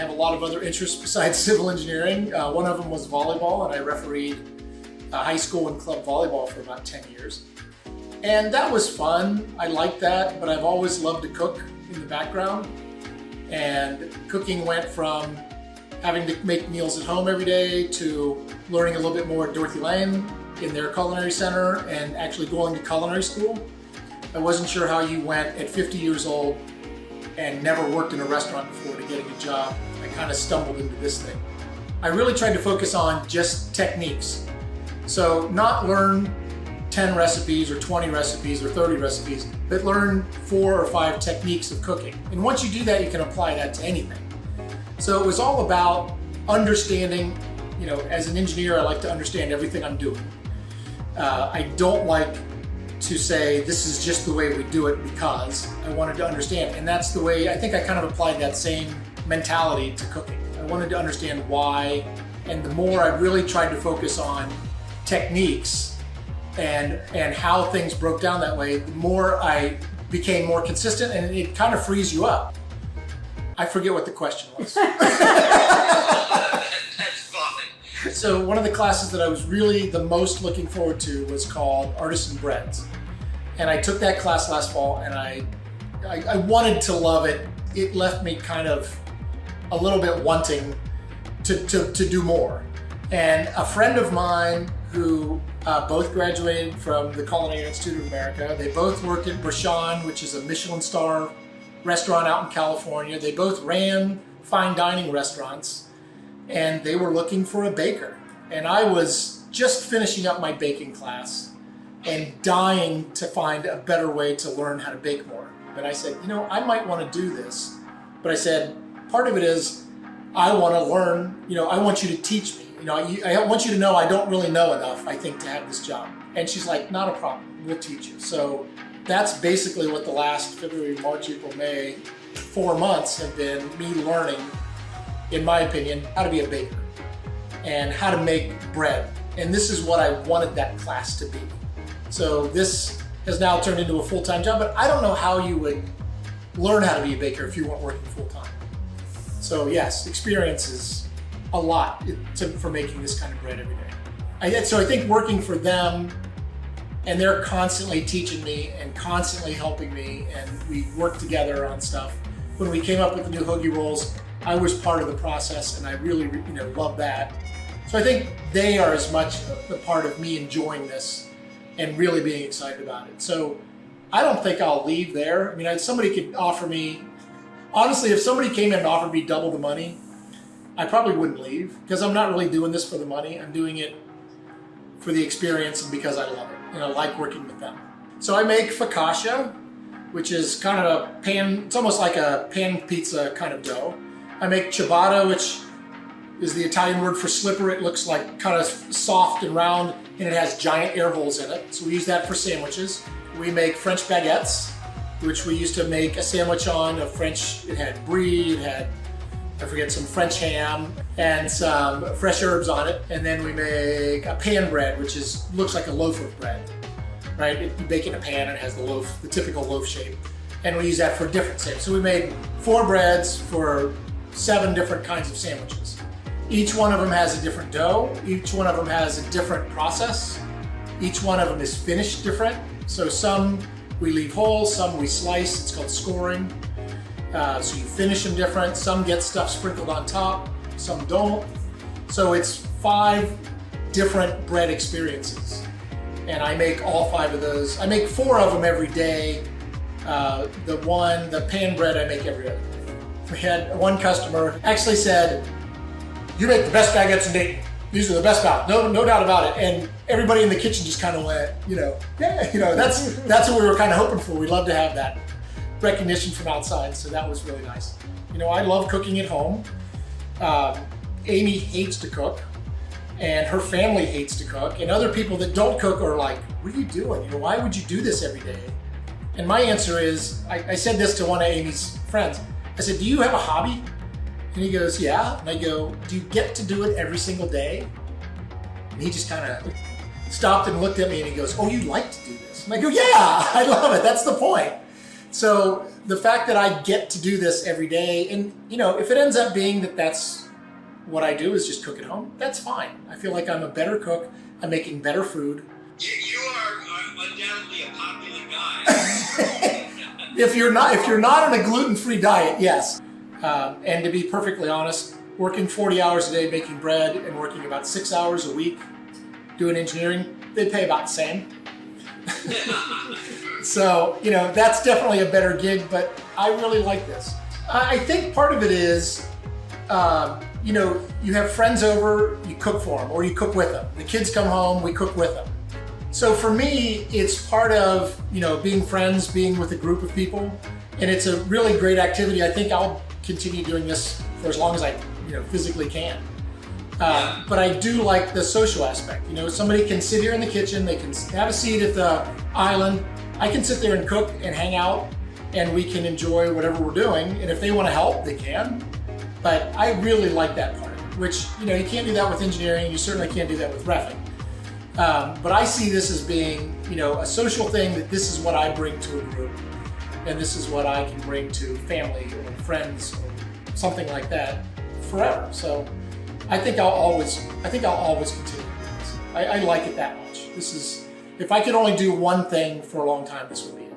have a lot of other interests besides civil engineering. One of them was volleyball, and I refereed high school and club volleyball for about 10 years. And that was fun. I liked that, but I've always loved to cook in the background. And cooking went from having to make meals at home every day to learning a little bit more at Dorothy Lane in their culinary center and actually going to culinary school. I wasn't sure how you went at 50 years old and never worked in a restaurant before to getting a job. I kind of stumbled into this thing. I really tried to focus on just techniques. So not learn 10 recipes or 20 recipes or 30 recipes, but learn 4 or 5 techniques of cooking. And once you do that, you can apply that to anything. So it was all about understanding, as an engineer, I like to understand everything I'm doing. I don't like to say this is just the way we do it because I wanted to understand. And that's the way I think I kind of applied that same mentality to cooking. I wanted to understand why, and the more I really tried to focus on techniques and how things broke down that way, the more I became more consistent, and it kind of frees you up. I forget what the question was. So one of the classes that I was really the most looking forward to was called Artisan Breads. And I took that class last fall, and I wanted to love it. It left me kind of a little bit wanting to do more. And a friend of mine who both graduated from the Culinary Institute of America, they both worked at Brashan, which is a Michelin star restaurant out in California. They both ran fine dining restaurants, and they were looking for a baker. And I was just finishing up my baking class and dying to find a better way to learn how to bake more. And I said, I might want to do this. But I said, part of it is I want to learn, I want you to teach me. I want you to know I don't really know enough, I think, to have this job. And she's like, not a problem, we'll teach you. So that's basically what the last February, March, April, May, 4 months have been me learning, in my opinion, how to be a baker and how to make bread. And this is what I wanted that class to be. So this has now turned into a full-time job, but I don't know how you would learn how to be a baker if you weren't working full-time. So yes, experience is a lot for making this kind of bread every day. So I think working for them, and they're constantly teaching me and constantly helping me, and we work together on stuff. When we came up with the new hoagie rolls, I was part of the process, and I really, love that. So I think they are as much a part of me enjoying this and really being excited about it. So I don't think I'll leave there. I mean, somebody could offer me, honestly, if somebody came in and offered me double the money, I probably wouldn't leave, because I'm not really doing this for the money. I'm doing it for the experience and because I love it, and I like working with them. So I make focaccia, which is kind of a pan, it's almost like a pan pizza kind of dough. I make ciabatta, which is the Italian word for slipper. It looks like kind of soft and round, and it has giant air holes in it. So we use that for sandwiches. We make French baguettes, which we used to make a sandwich on. It had brie, it had, some French ham and some fresh herbs on it. And then we make a pan bread, which looks like a loaf of bread, right? You bake in a pan and it has the typical loaf shape. And we use that for different shapes. So we made 4 breads for 7 different kinds of sandwiches. Each one of them has a different dough. Each one of them has a different process. Each one of them is finished different. So some we leave whole, some we slice. It's called scoring. So you finish them different. Some get stuff sprinkled on top, some don't. So it's 5 different bread experiences. And I make all 5 of those. I make 4 of them every day. The pan bread I make every other day. We had one customer actually said, "You make the best baguettes in Dayton. These are the best out, no doubt about it." And everybody in the kitchen just kind of went, yeah, that's what we were kind of hoping for. We'd love to have that recognition from outside, so that was really nice. I love cooking at home. Amy hates to cook, and her family hates to cook, and other people that don't cook are like, "What are you doing? Why would you do this every day?" And my answer is, I said this to one of Amy's friends. I said, "Do you have a hobby?" And he goes, "Yeah." And I go, "Do you get to do it every single day?" And he just kind of stopped and looked at me and he goes, "Oh, you like to do this?" And I go, "Yeah, I love it. That's the point." So the fact that I get to do this every day, and if it ends up being that that's what I do is just cook at home, that's fine. I feel like I'm a better cook. I'm making better food. You are undoubtedly a popular guy. If you're not on a gluten-free diet, yes. And to be perfectly honest, working 40 hours a day making bread and working about 6 hours a week doing engineering, they pay about the same. So, that's definitely a better gig, but I really like this. I think part of it is, you have friends over, you cook for them, or you cook with them. The kids come home, we cook with them. So for me, it's part of, being friends, being with a group of people, and it's a really great activity. I think I'll continue doing this for as long as I, physically can. But I do like the social aspect. Somebody can sit here in the kitchen, they can have a seat at the island. I can sit there and cook and hang out, and we can enjoy whatever we're doing. And if they want to help, they can. But I really like that part of it, which, you can't do that with engineering. You certainly can't do that with reffing. But I see this as being, a social thing, that this is what I bring to a group, and this is what I can bring to family or friends or something like that forever. So I think I'll always continue to do this. I like it that much. If I could only do one thing for a long time, this would be it.